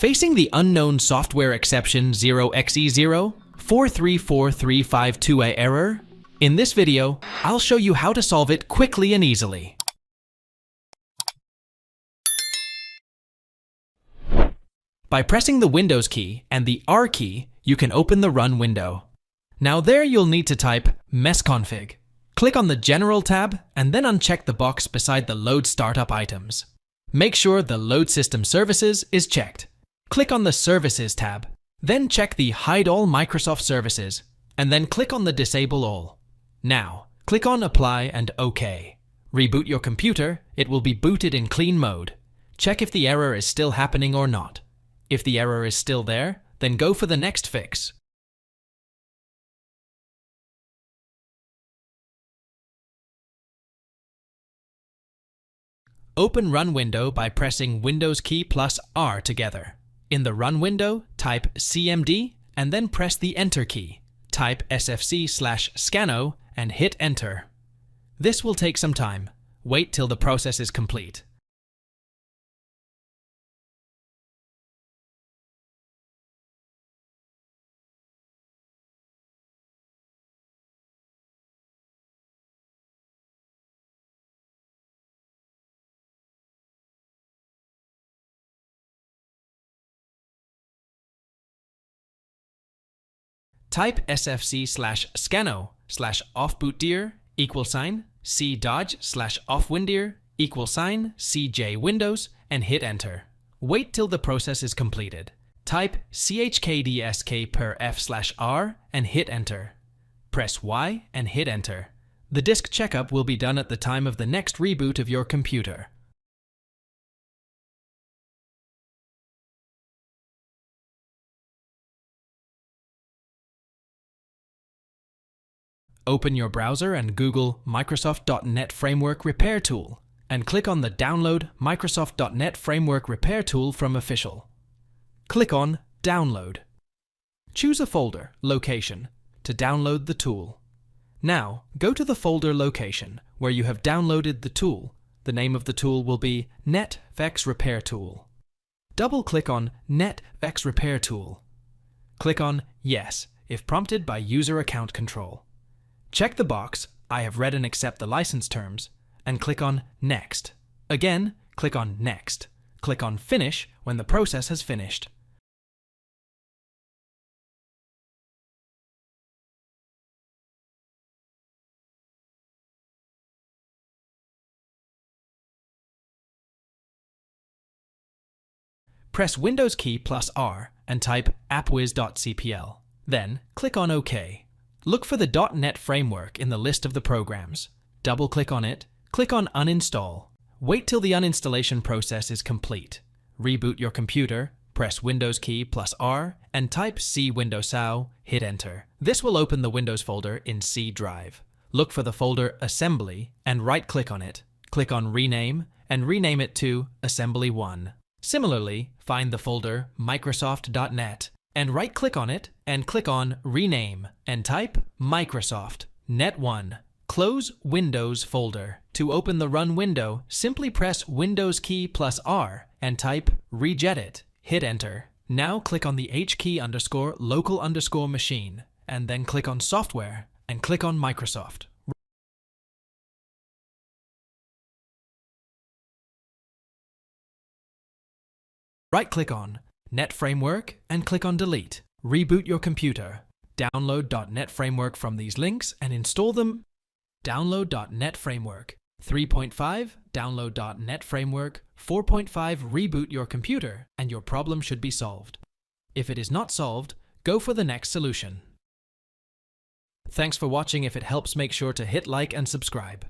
Facing the unknown software exception 0xe0434352 error, in this video, I'll show you how to solve it quickly and easily. By pressing the Windows key and the R key, you can open the Run window. Now there you'll need to type msconfig. Click on the General tab and then uncheck the box beside the Load Startup items. Make sure the Load System Services is checked. Click on the Services tab, then check the Hide All Microsoft Services, and then click on the Disable All. Now, click on Apply and OK. Reboot your computer, it will be booted in clean mode. Check if the error is still happening or not. If the error is still there, then go for the next fix. Open Run window by pressing Windows key plus R together. In the Run window, type CMD and then press the Enter key. Type SFC/Scano and hit Enter. This will take some time. Wait till the process is complete. Type SFC/Scano/offbootdir $CDodge/offwindir $CJ Windows and hit Enter. Wait till the process is completed. Type CHKDSK per F/R and hit Enter. Press Y and hit Enter. The disk checkup will be done at the time of the next reboot of your computer. Open your browser and Google Microsoft.NET Framework Repair Tool and click on the Download Microsoft.NET Framework Repair Tool from Official. Click on Download. Choose a folder, location, to download the tool. Now, go to the folder location where you have downloaded the tool. The name of the tool will be NetVex Repair Tool. Double-click on NetVex Repair Tool. Click on Yes if prompted by User Account Control. Check the box, I have read and accept the license terms, and click on Next. Again, click on Next. Click on Finish when the process has finished. Press Windows key plus R and type appwiz.cpl. Then, click on OK. Look for the .NET Framework in the list of the programs. Double-click on it, click on Uninstall. Wait till the uninstallation process is complete. Reboot your computer, press Windows key plus R, and type C_Windows_SAU, hit Enter. This will open the Windows folder in C drive. Look for the folder Assembly and right-click on it. Click on Rename and rename it to Assembly1. Similarly, find the folder Microsoft.NET and right-click on it and click on Rename and type Microsoft Net1. Close Windows folder. To open the Run window, simply press Windows key plus R and type regedit. Hit Enter. Now click on the HKey_local_machine and then click on Software and click on Microsoft. Right-click on Net Framework and click on Delete. Reboot your computer. Download .NET Framework from these links and install them. Download .NET Framework 3.5, download .NET Framework 4.5, reboot your computer and your problem should be solved. If it is not solved, go for the next solution. Thanks for watching. If it helps, make sure to hit like and subscribe.